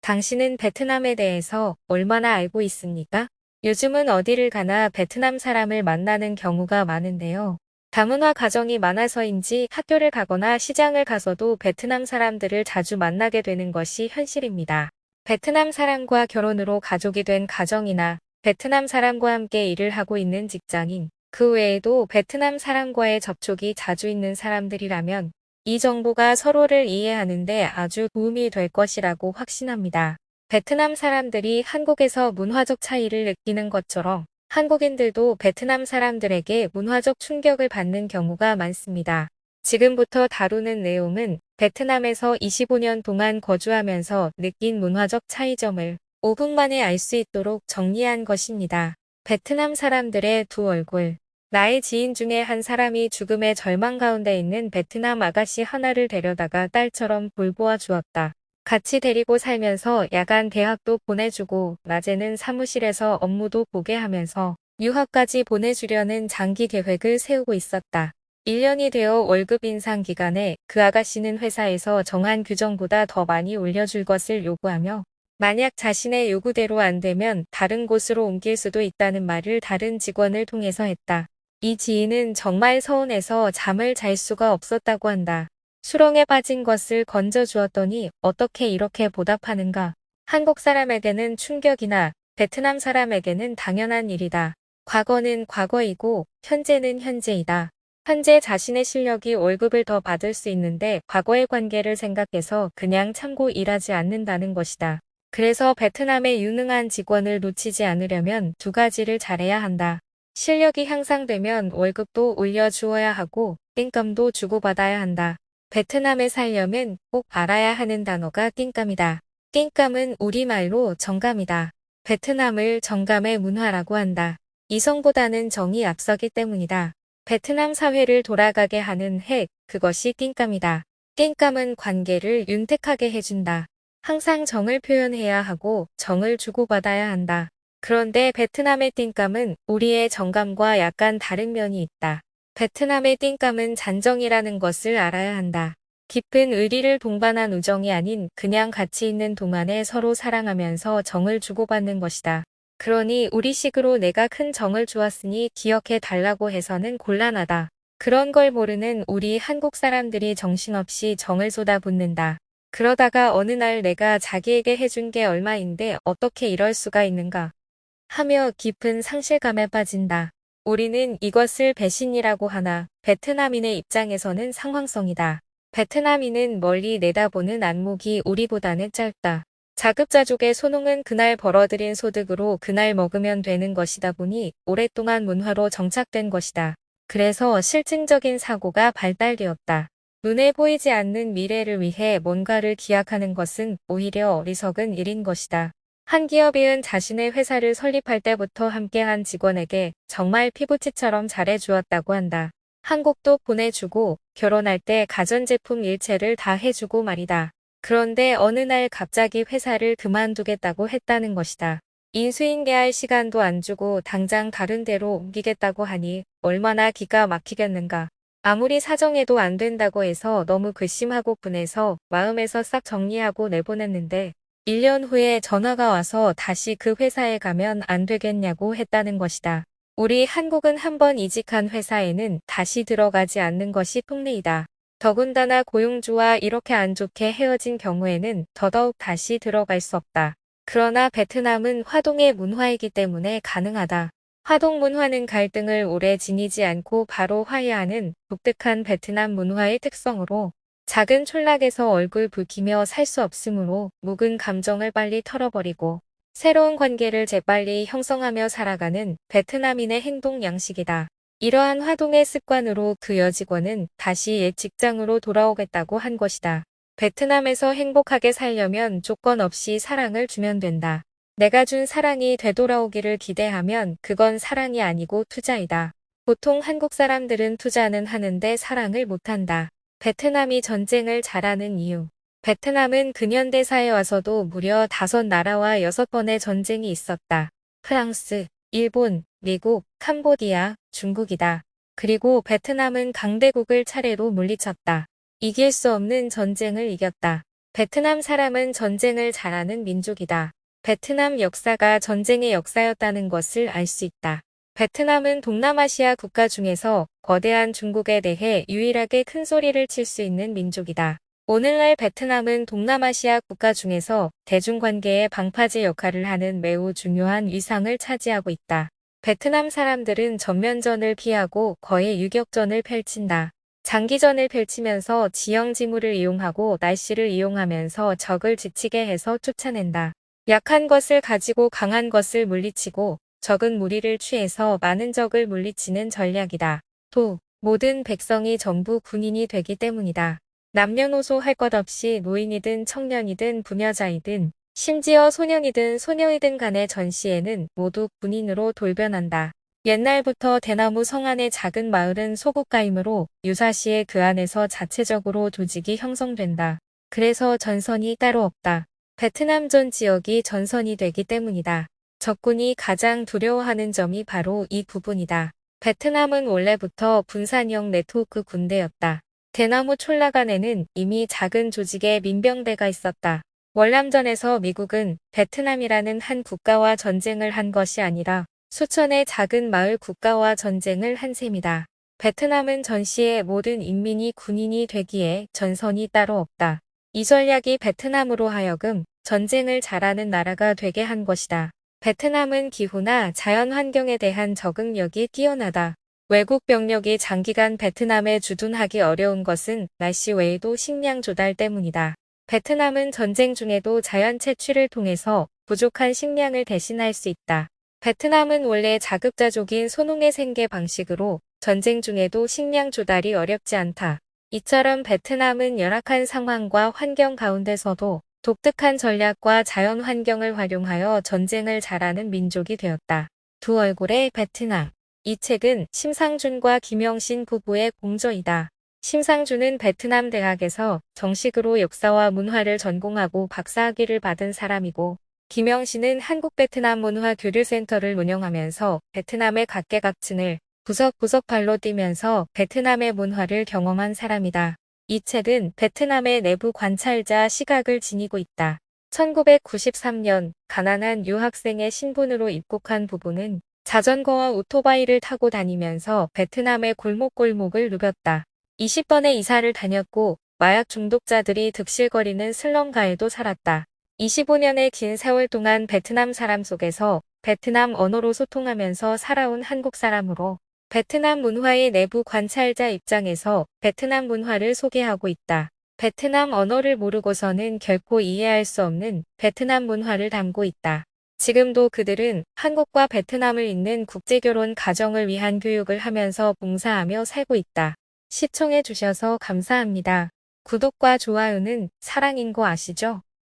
당신은 베트남에 대해서 얼마나 알고 있습니까? 요즘은 어디를 가나 베트남 사람을 만나는 경우가 많은데요. 다문화 가정이 많아서인지 학교를 가거나 시장을 가서도 베트남 사람들을 자주 만나게 되는 것이 현실입니다. 베트남 사람과 결혼으로 가족이 된 가정이나 베트남 사람과 함께 일을 하고 있는 직장인, 그 외에도 베트남 사람과의 접촉이 자주 있는 사람들이라면 이 정보가 서로를 이해하는 데 아주 도움이 될 것이라고 확신합니다. 베트남 사람들이 한국에서 문화적 차이를 느끼는 것처럼 한국인들도 베트남 사람들에게 문화적 충격을 받는 경우가 많습니다. 지금부터 다루는 내용은 베트남에서 25년 동안 거주하면서 느낀 문화적 차이점을 5분 만에 알 수 있도록 정리한 것입니다. 베트남 사람들의 두 얼굴. 나의 지인 중에 한 사람이 죽음의 절망 가운데 있는 베트남 아가씨 하나를 데려다가 딸처럼 돌보아 주었다. 같이 데리고 살면서 야간 대학도 보내주고 낮에는 사무실에서 업무도 보게 하면서 유학까지 보내주려는 장기 계획을 세우고 있었다. 1년이 되어 월급 인상 기간에 그 아가씨는 회사에서 정한 규정보다 더 많이 올려줄 것을 요구하며 만약 자신의 요구대로 안 되면 다른 곳으로 옮길 수도 있다는 말을 다른 직원을 통해서 했다. 이 지인은 정말 서운해서 잠을 잘 수가 없었다고 한다. 수렁에 빠진 것을 건져주었더니 어떻게 이렇게 보답하는가. 한국 사람에게는 충격이나 베트남 사람에게는 당연한 일이다. 과거는 과거이고 현재는 현재이다. 현재 자신의 실력이 월급을 더 받을 수 있는데 과거의 관계를 생각해서 그냥 참고 일하지 않는다는 것이다. 그래서 베트남의 유능한 직원을 놓치지 않으려면 두 가지를 잘해야 한다. 실력이 향상되면 월급도 올려주어야 하고 띵감도 주고받아야 한다. 베트남에 살려면 꼭 알아야 하는 단어가 띵감이다. 띵감은 우리말로 정감이다. 베트남을 정감의 문화라고 한다. 이성보다는 정이 앞서기 때문이다. 베트남 사회를 돌아가게 하는 핵, 그것이 띵감이다. 띵감은 관계를 윤택하게 해준다. 항상 정을 표현해야 하고 정을 주고받아야 한다. 그런데 베트남의 띵감은 우리의 정감과 약간 다른 면이 있다. 베트남의 띵감은 잔정이라는 것을 알아야 한다. 깊은 의리를 동반한 우정이 아닌 그냥 같이 있는 동안에 서로 사랑하면서 정을 주고받는 것이다. 그러니 우리식으로 내가 큰 정을 주었으니 기억해 달라고 해서는 곤란하다. 그런 걸 모르는 우리 한국 사람들이 정신없이 정을 쏟아붓는다. 그러다가 어느 날 내가 자기에게 해준 게 얼마인데 어떻게 이럴 수가 있는가 하며 깊은 상실감에 빠진다. 우리는 이것을 배신이라고 하나 베트남인의 입장에서는 상황성이다. 베트남인은 멀리 내다보는 안목이 우리보다는 짧다. 자급자족의 소농은 그날 벌어들인 소득으로 그날 먹으면 되는 것이다 보니 오랫동안 문화로 정착된 것이다. 그래서 실증적인 사고가 발달되었다. 눈에 보이지 않는 미래를 위해 뭔가를 기약하는 것은 오히려 어리석은 일인 것이다. 한 기업인은 자신의 회사를 설립할 때부터 함께한 직원에게 정말 피부치처럼 잘해주었다고 한다. 한국도 보내주고 결혼할 때 가전제품 일체를 다 해주고 말이다. 그런데 어느 날 갑자기 회사를 그만두겠다고 했다는 것이다. 인수인계할 시간도 안 주고 당장 다른 데로 옮기겠다고 하니 얼마나 기가 막히겠는가. 아무리 사정해도 안 된다고 해서 너무 괘씸하고 분해서 마음에서 싹 정리하고 내보냈는데 1년 후에 전화가 와서 다시 그 회사에 가면 안 되겠냐고 했다는 것이다. 우리 한국은 한번 이직한 회사에는 다시 들어가지 않는 것이 통례이다. 더군다나 고용주와 이렇게 안 좋게 헤어진 경우에는 더더욱 다시 들어갈 수 없다. 그러나 베트남은 화동의 문화이기 때문에 가능하다. 화동 문화는 갈등을 오래 지니지 않고 바로 화해하는 독특한 베트남 문화의 특성으로 작은 촌락에서 얼굴 붉히며 살 수 없으므로 묵은 감정을 빨리 털어버리고 새로운 관계를 재빨리 형성하며 살아가는 베트남인의 행동 양식이다. 이러한 화동의 습관으로 그 여직원은 다시 옛 직장으로 돌아오겠다고 한 것이다. 베트남에서 행복하게 살려면 조건 없이 사랑을 주면 된다. 내가 준 사랑이 되돌아오기를 기대하면 그건 사랑이 아니고 투자이다. 보통 한국 사람들은 투자는 하는데 사랑을 못한다. 베트남이 전쟁을 잘하는 이유. 베트남은 근현대사에 와서도 무려 5나라와 6번의 전쟁이 있었다. 프랑스, 일본, 미국, 캄보디아, 중국이다. 그리고 베트남은 강대국을 차례로 물리쳤다. 이길 수 없는 전쟁을 이겼다. 베트남 사람은 전쟁을 잘하는 민족이다. 베트남 역사가 전쟁의 역사였다는 것을 알 수 있다. 베트남은 동남아시아 국가 중에서 거대한 중국에 대해 유일하게 큰 소리를 칠 수 있는 민족이다. 오늘날 베트남은 동남아시아 국가 중에서 대중관계의 방파제 역할을 하는 매우 중요한 위상을 차지하고 있다. 베트남 사람들은 전면전을 피하고 거의 유격전을 펼친다. 장기전을 펼치면서 지형지물을 이용하고 날씨를 이용하면서 적을 지치게 해서 쫓아낸다. 약한 것을 가지고 강한 것을 물리치고 적은 무리를 취해서 많은 적을 물리치는 전략이다. 또 모든 백성이 전부 군인이 되기 때문이다. 남녀노소 할 것 없이 노인이든 청년이든 부녀자이든 심지어 소년이든 소녀이든 간의 전시에는 모두 군인으로 돌변한다. 옛날부터 대나무 성 안의 작은 마을은 소국가이므로 유사시에 그 안에서 자체적으로 조직이 형성된다. 그래서 전선이 따로 없다. 베트남 전 지역이 전선이 되기 때문이다. 적군이 가장 두려워하는 점이 바로 이 부분이다. 베트남은 원래부터 분산형 네트워크 군대였다. 대나무 촌락안에는 이미 작은 조직의 민병대가 있었다. 월남전에서 미국은 베트남이라는 한 국가와 전쟁을 한 것이 아니라 수천의 작은 마을 국가와 전쟁을 한 셈이다. 베트남은 전시의 모든 인민이 군인이 되기에 전선이 따로 없다. 이 전략이 베트남으로 하여금 전쟁을 잘하는 나라가 되게 한 것이다. 베트남은 기후나 자연 환경에 대한 적응력이 뛰어나다. 외국 병력이 장기간 베트남에 주둔하기 어려운 것은 날씨 외에도 식량 조달 때문이다. 베트남은 전쟁 중에도 자연 채취를 통해서 부족한 식량을 대신할 수 있다. 베트남은 원래 자급자족인 소농의 생계 방식으로 전쟁 중에도 식량 조달이 어렵지 않다. 이처럼 베트남은 열악한 상황과 환경 가운데서도 독특한 전략과 자연 환경을 활용하여 전쟁을 잘하는 민족이 되었다. 두 얼굴의 베트남. 이 책은 심상준과 김영신 부부의 공저이다. 심상준은 베트남 대학에서 정식으로 역사와 문화를 전공하고 박사학위를 받은 사람이고 김영신은 한국-베트남 문화 교류센터를 운영하면서 베트남의 각계각층을 구석구석 발로 뛰면서 베트남의 문화를 경험한 사람이다. 이 책은 베트남의 내부 관찰자 시각을 지니고 있다. 1993년 가난한 유학생의 신분으로 입국한 부부는 자전거와 오토바이를 타고 다니면서 베트남의 골목골목을 누볐다. 20번의 이사를 다녔고 마약 중독자들이 득실거리는 슬럼가에도 살았다. 25년의 긴 세월 동안 베트남 사람 속에서 베트남 언어로 소통하면서 살아온 한국 사람으로 베트남 문화의 내부 관찰자 입장에서 베트남 문화를 소개하고 있다. 베트남 언어를 모르고서는 결코 이해할 수 없는 베트남 문화를 담고 있다. 지금도 그들은 한국과 베트남을 잇는 국제결혼 가정을 위한 교육을 하면서 봉사하며 살고 있다. 시청해 주셔서 감사합니다. 구독과 좋아요는 사랑인 거 아시죠?